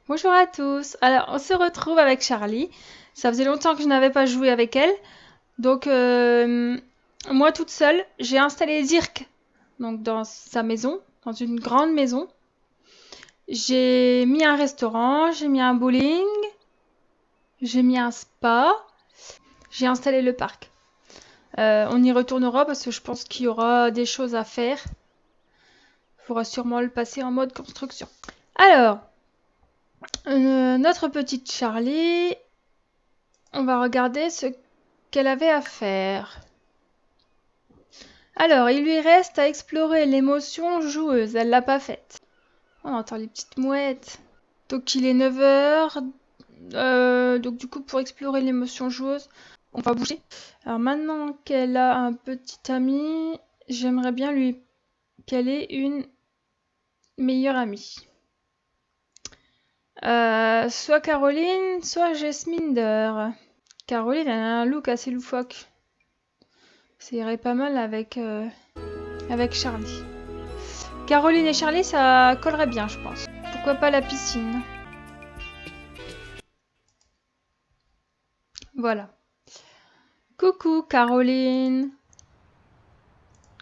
Bonjour à tous. Alors, on se retrouve avec Charlie. Ça faisait longtemps que je n'avais pas joué avec elle. Donc, moi toute seule, j'ai installé Zirk. Donc, dans sa maison, dans une grande maison. J'ai mis un restaurant, j'ai mis un bowling, j'ai mis un spa, j'ai installé le parc. On y retournera parce que je pense qu'il y aura des choses à faire. Il faudra sûrement le passer en mode construction. Alors, notre petite Charlie, on va regarder ce qu'elle avait à faire. Alors, il lui reste à explorer l'émotion joueuse. Elle l'a pas faite. On entend les petites mouettes. Donc, il est 9 heures. Donc, du coup, pour explorer l'émotion joueuse, on va bouger. Alors, maintenant qu'elle a un petit ami, j'aimerais bien lui qu'elle ait une meilleure amie. Soit Caroline, soit Jasminder. Caroline, elle a un look assez loufoque. Ça irait pas mal avec Charlie. Caroline et Charlie, ça collerait bien, je pense. Pourquoi pas la piscine? Voilà. Coucou Caroline.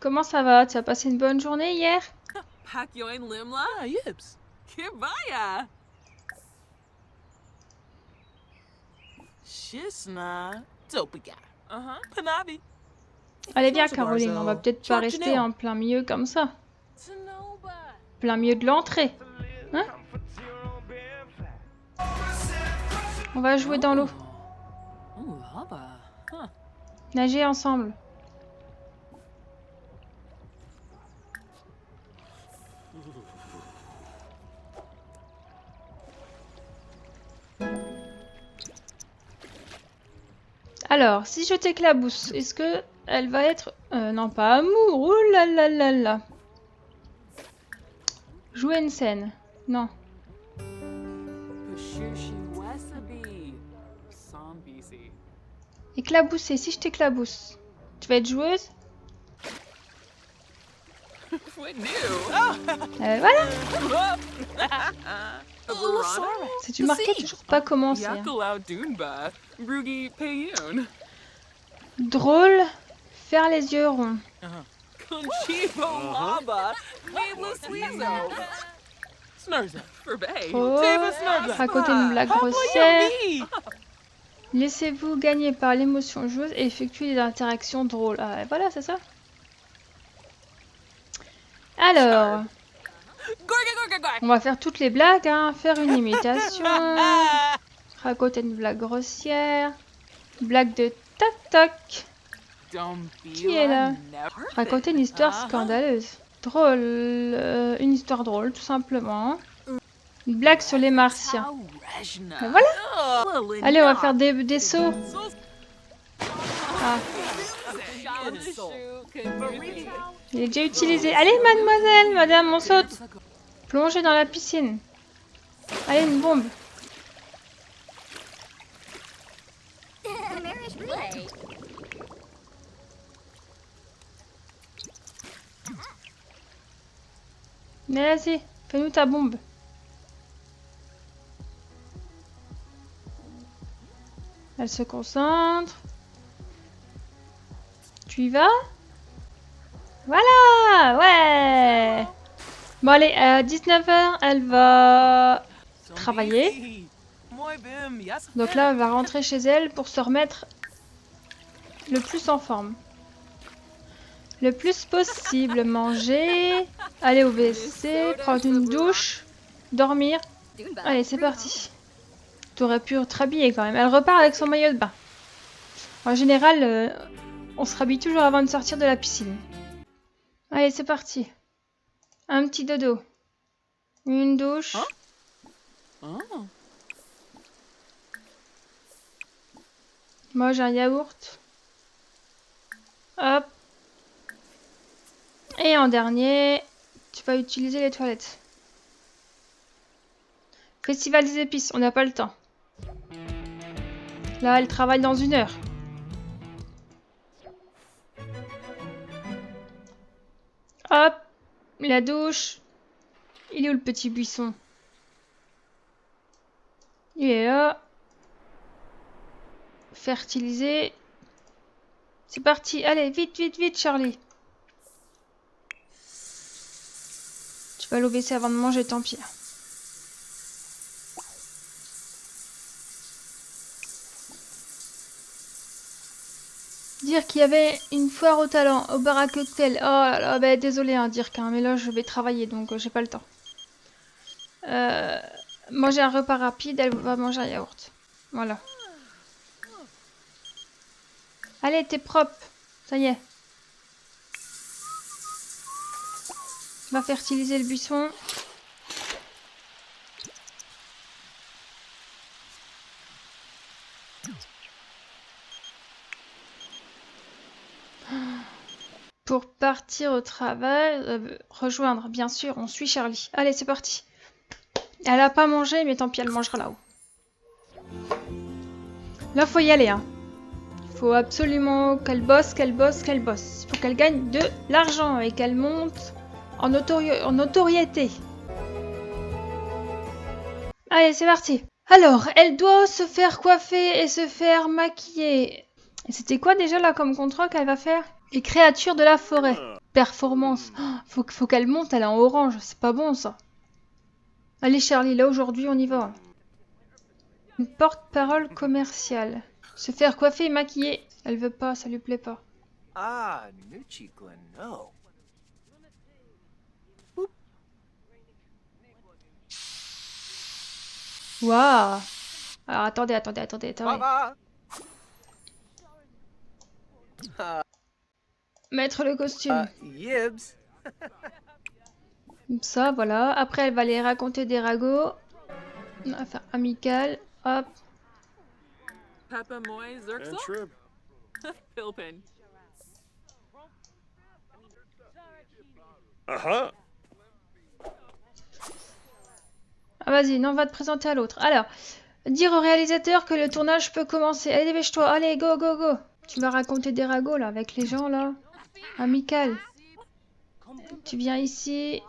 Comment ça va? Tu as passé une bonne journée hier? Pakyoin Limla? Yips. Kibaya. Shisna. Topiga. Panabi. Allez bien Caroline, on va peut-être pas rester en plein milieu comme ça. Plein milieu de l'entrée. Hein? On va jouer dans l'eau. Nager ensemble. Alors, si je t'éclabousse, est-ce que elle va être... non, pas amour. Ouh là là là là. Jouer une scène. Non. Éclabousser. Si je t'éclabousse, tu vas être joueuse? Voilà. C'est marqué toujours pas commencer. Hein. Drôle, faire les yeux ronds. Oh, raconter une blague grossière. Laissez-vous gagner par l'émotion joueuse et effectuer des interactions drôles. Ah, voilà, c'est ça. Alors, on va faire toutes les blagues, hein. Faire une imitation, raconter une blague grossière, blague de tac-tac. Qui est là? Raconter une histoire scandaleuse. Drôle, une histoire drôle, tout simplement. Une blague sur les martiens. Ben voilà. Allez, on va faire des sauts. Ah. Il est déjà utilisé. Allez, mademoiselle, madame, on saute. Plonger dans la piscine. Allez, une bombe. Mais vas-y, fais-nous ta bombe. Elle se concentre. Tu y vas? Voilà, ouais. Bon allez, à 19 h, elle va travailler. Donc là, elle va rentrer chez elle pour se remettre le plus en forme. Le plus possible, manger, aller au WC, prendre une douche, dormir. Allez, c'est parti. Tu aurais pu te rhabiller quand même. Elle repart avec son maillot de bain. En général, on se rhabille toujours avant de sortir de la piscine. Allez, c'est parti. Un petit dodo. Une douche. Moi, j'ai un yaourt. Hop. Et en dernier, tu vas utiliser les toilettes. Festival des épices, on n'a pas le temps. Là, elle travaille dans 1 heure. Hop, la douche. Il est où le petit buisson? Il est là. Fertiliser. C'est parti. Allez, vite, vite, vite, Charlie. Tu vas l'obéir avant de manger, tant pis. Dire qu'il y avait une foire au talent, au bar à cocktail. Oh là là, bah, désolé, hein, dire qu'un mais là je vais travailler donc j'ai pas le temps. Manger un repas rapide, elle va manger un yaourt. Voilà. Allez, t'es propre. Ça y est. Va fertiliser le buisson. Pour partir au travail, rejoindre, bien sûr, on suit Charlie. Allez, c'est parti. Elle a pas mangé, mais tant pis, elle mangera là-haut. Là, faut y aller, hein. Il faut absolument qu'elle bosse, qu'elle bosse, qu'elle bosse. Il faut qu'elle gagne de l'argent et qu'elle monte en notoriété. Allez, c'est parti. Alors, elle doit se faire coiffer et se faire maquiller. Et c'était quoi déjà là comme contrat qu'elle va faire? Les créatures de la forêt. Performance. Oh, faut qu'elle monte, elle est en orange. C'est pas bon ça. Allez Charlie, là aujourd'hui on y va. Une porte-parole commerciale. Se faire coiffer et maquiller. Elle veut pas, ça lui plaît pas. Ah, Nuchi Gleno. Waouh. Alors attendez. Baba. Mettre le costume. Yibs. Comme ça, voilà. Après elle va aller raconter des ragots. Enfin, amical. Hop. Papa Moy Zerxel? Philpin. Ah vas-y, non, on va te présenter à l'autre. Alors, dire au réalisateur que le tournage peut commencer. Allez, dépêche-toi. Allez, go, go, go. Tu vas raconter des ragots, là, avec les gens, là. Amical. Tu viens ici.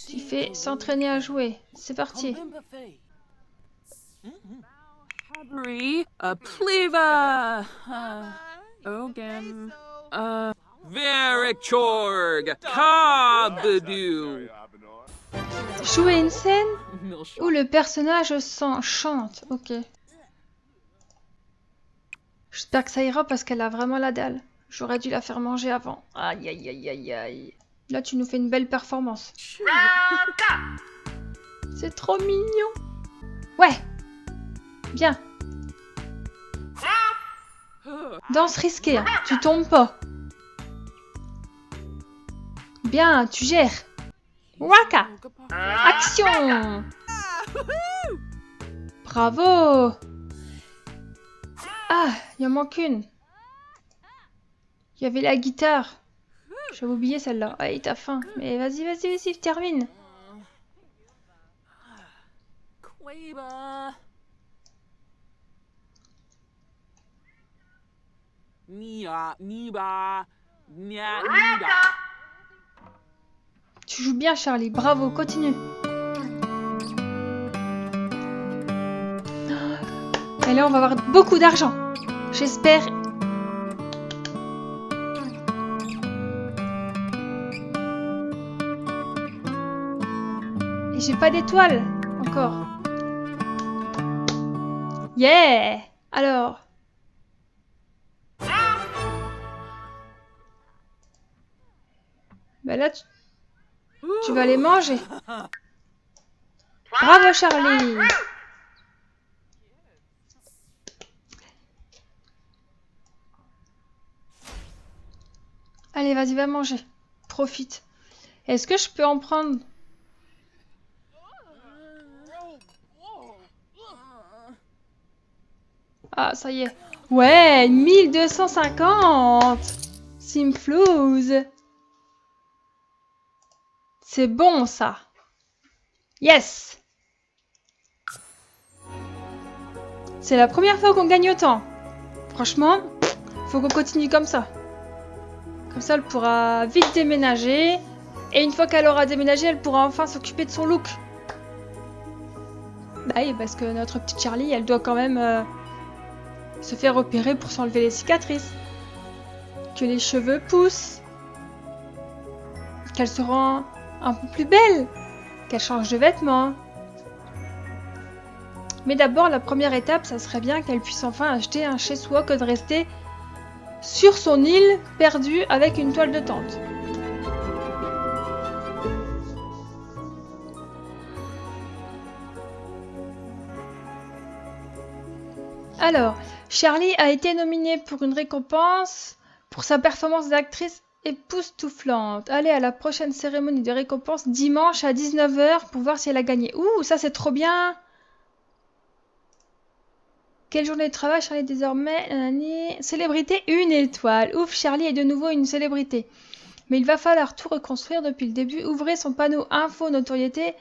Tu fais s'entraîner à jouer. C'est parti. Pleva. Ogem. Verikchorg. Kabadu. Jouer une scène où le personnage chante. Ok. J'espère que ça ira parce qu'elle a vraiment la dalle. J'aurais dû la faire manger avant. Aïe, aïe, aïe, aïe, aïe. Là, tu nous fais une belle performance. C'est trop mignon. Ouais. Bien. Danse risquée, hein. Tu tombes pas. Bien, tu gères. Waka. Action. Bravo. Ah, il en manque une. Il y avait la guitare. J'avais oublié celle-là. Allez, t'as faim. Mais vas-y, termine. Tu joues bien, Charlie. Bravo, continue. Et là, on va avoir beaucoup d'argent. J'espère. Et j'ai pas d'étoile encore. Yeah! Alors. Bah là, tu vas les manger. Bravo, Charlie! Allez, vas-y, va manger. Profite. Est-ce que je peux en prendre? Ah, ça y est. Ouais, 1250. Simflouz. C'est bon, ça. Yes. C'est la première fois qu'on gagne autant. Franchement, faut qu'on continue comme ça. Comme ça, elle pourra vite déménager. Et une fois qu'elle aura déménagé, elle pourra enfin s'occuper de son look. Bah oui, parce que notre petite Charlie, elle doit quand même se faire opérer pour s'enlever les cicatrices. Que les cheveux poussent. Qu'elle se rend un peu plus belle. Qu'elle change de vêtements. Mais d'abord, la première étape, ça serait bien qu'elle puisse enfin acheter un chez-soi que de rester sur son île perdue avec une toile de tente. Alors, Charlie a été nominée pour une récompense pour sa performance d'actrice époustouflante. Allez à la prochaine cérémonie de récompense dimanche à 19h pour voir si elle a gagné. Ouh, ça c'est trop bien! Quelle journée de travail, Charlie désormais? Célébrité, 1 étoile. Ouf, Charlie est de nouveau une célébrité. Mais il va falloir tout reconstruire depuis le début. Ouvrez son panneau info notoriété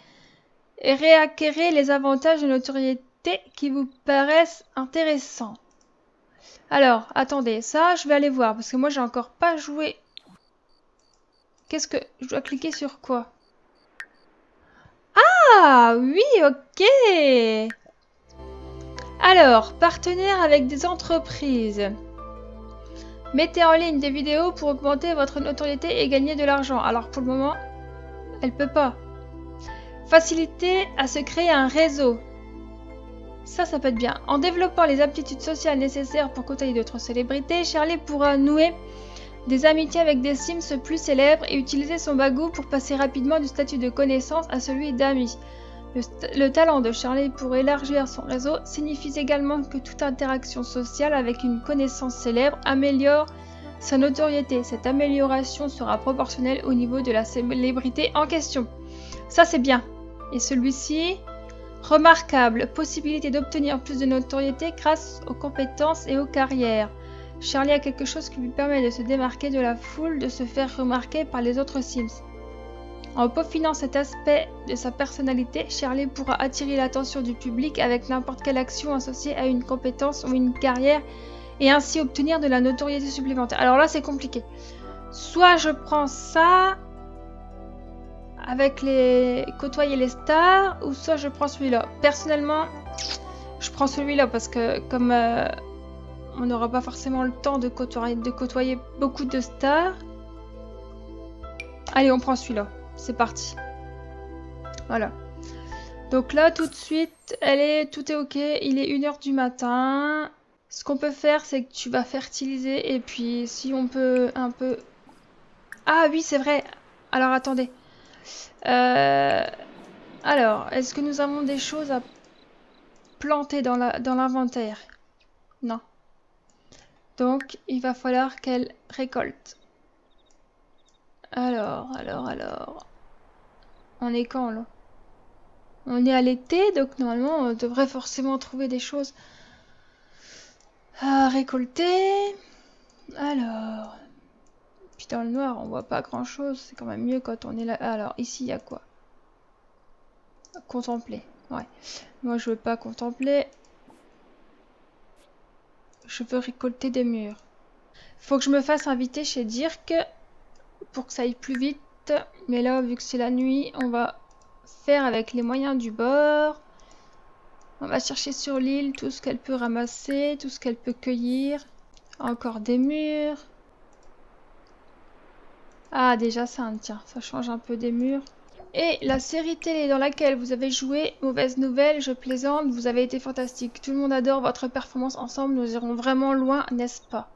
et réacquérez les avantages de notoriété qui vous paraissent intéressants. Alors, attendez, ça, je vais aller voir, parce que moi, j'ai encore pas joué. Qu'est-ce que... Je dois cliquer sur quoi? Ah, oui, ok. Alors, partenaire avec des entreprises. Mettez en ligne des vidéos pour augmenter votre notoriété et gagner de l'argent. Alors, pour le moment, elle peut pas. Faciliter à se créer un réseau. Ça peut être bien. En développant les aptitudes sociales nécessaires pour côtoyer d'autres célébrités, Charlie pourra nouer des amitiés avec des Sims plus célèbres et utiliser son bagou pour passer rapidement du statut de connaissance à celui d'ami. Le talent de Charlie pour élargir son réseau signifie également que toute interaction sociale avec une connaissance célèbre améliore sa notoriété. Cette amélioration sera proportionnelle au niveau de la célébrité en question. Ça c'est bien. Et celui-ci, remarquable, possibilité d'obtenir plus de notoriété grâce aux compétences et aux carrières. Charlie a quelque chose qui lui permet de se démarquer de la foule, de se faire remarquer par les autres Sims. En peaufinant cet aspect de sa personnalité, Charlie pourra attirer l'attention du public avec n'importe quelle action associée à une compétence ou une carrière et ainsi obtenir de la notoriété supplémentaire. Alors là, c'est compliqué. Soit je prends ça avec les côtoyer les stars, ou soit je prends celui-là. Personnellement, je prends celui-là parce que comme on n'aura pas forcément le temps de côtoyer beaucoup de stars. Allez, on prend celui-là. C'est parti. Voilà. Donc là, tout de suite, tout est ok. Il est 1h du matin. Ce qu'on peut faire, c'est que tu vas fertiliser. Et puis, si on peut un peu... Ah oui, c'est vrai. Alors, attendez. Alors, est-ce que nous avons des choses à planter dans l'inventaire? Non. Donc, il va falloir qu'elle récolte. Alors. On est quand, là? On est à l'été, donc normalement, on devrait forcément trouver des choses à récolter. Alors. Puis dans le noir, on voit pas grand-chose. C'est quand même mieux quand on est là. Alors, ici, il y a quoi? Contempler. Ouais. Moi, je veux pas contempler. Je veux récolter des murs. Faut que je me fasse inviter chez Dirk pour que ça aille plus vite. Mais là, vu que c'est la nuit, on va faire avec les moyens du bord. On va chercher sur l'île tout ce qu'elle peut ramasser, tout ce qu'elle peut cueillir. Encore des murs. Ah, déjà ça, tiens, ça change un peu des murs. Et la série télé dans laquelle vous avez joué, mauvaise nouvelle, je plaisante, vous avez été fantastique. Tout le monde adore votre performance ensemble, nous irons vraiment loin, n'est-ce pas?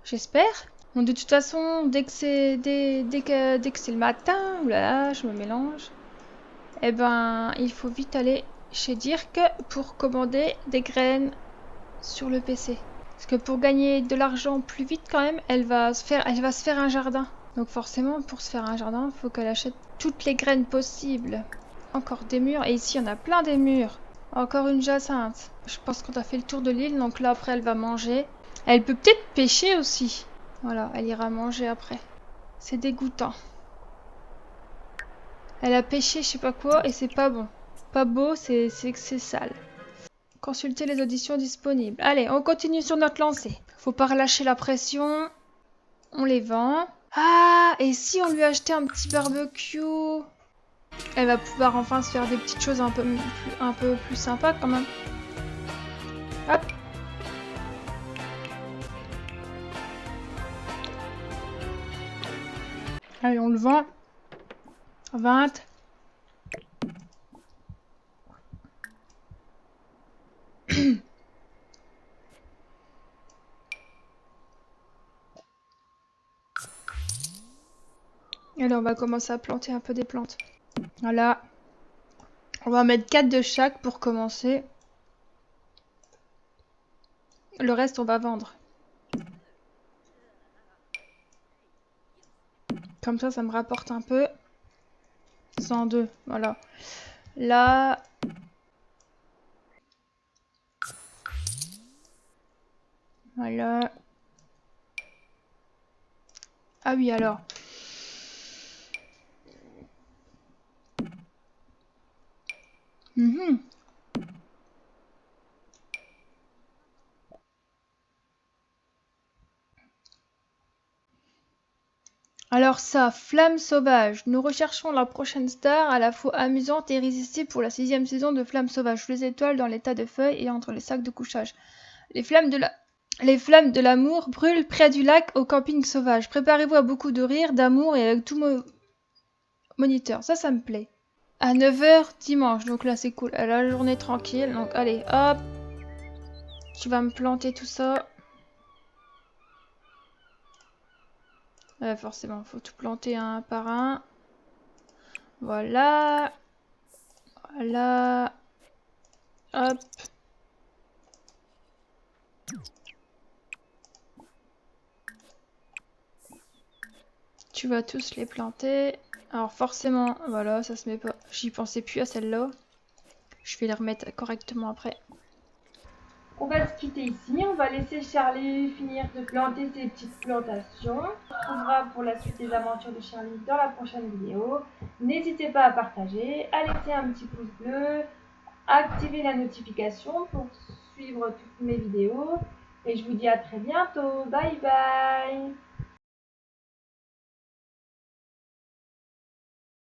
J'espère. Bon, de toute façon, dès que c'est le matin, oulala, je me mélange. Eh ben, il faut vite aller chez Dirk pour commander des graines sur le PC. Parce que pour gagner de l'argent plus vite quand même, elle va se faire un jardin. Donc forcément, pour se faire un jardin, il faut qu'elle achète toutes les graines possibles. Encore des murs. Et ici, il y en a plein des murs. Encore une jacinthe. Je pense qu'on a fait le tour de l'île. Donc là, après, elle va manger. Elle peut peut-être pêcher aussi. Voilà, elle ira manger après. C'est dégoûtant. Elle a pêché je sais pas quoi et c'est pas bon. Pas beau, c'est que c'est sale. Consultez les auditions disponibles. Allez, on continue sur notre lancée. Faut pas relâcher la pression. On les vend. Ah, et si on lui achetait un petit barbecue? Elle va pouvoir enfin se faire des petites choses un peu plus sympas quand même. Hop. Allez, on le vend. 20. Allez, on va commencer à planter un peu des plantes. Voilà. On va mettre 4 de chaque pour commencer. Le reste, on va vendre. Comme ça me rapporte un peu. 102, voilà. Là... Voilà. Ah oui, alors. Alors ça, Flamme Sauvage. Nous recherchons la prochaine star à la fois amusante et irrésistible pour la 6e saison de Flamme Sauvage. Sous les étoiles, dans les tas de feuilles et entre les sacs de couchage. Les flammes de l'amour brûlent près du lac au camping sauvage. Préparez-vous à beaucoup de rire, d'amour et avec tout moniteur. Ça me plaît. À 9 h dimanche, donc là c'est cool. La journée tranquille, donc allez, hop. Tu vas me planter tout ça. Forcément, faut tout planter un par un. Voilà. Voilà. Hop. Tu vas tous les planter. Alors forcément, voilà, ça se met pas. J'y pensais plus à celle-là. Je vais les remettre correctement après. On va se quitter ici. On va laisser Charlie finir de planter ses petites plantations. On se retrouvera pour la suite des aventures de Charlie dans la prochaine vidéo. N'hésitez pas à partager, à laisser un petit pouce bleu, à activer la notification pour suivre toutes mes vidéos. Et je vous dis à très bientôt. Bye bye!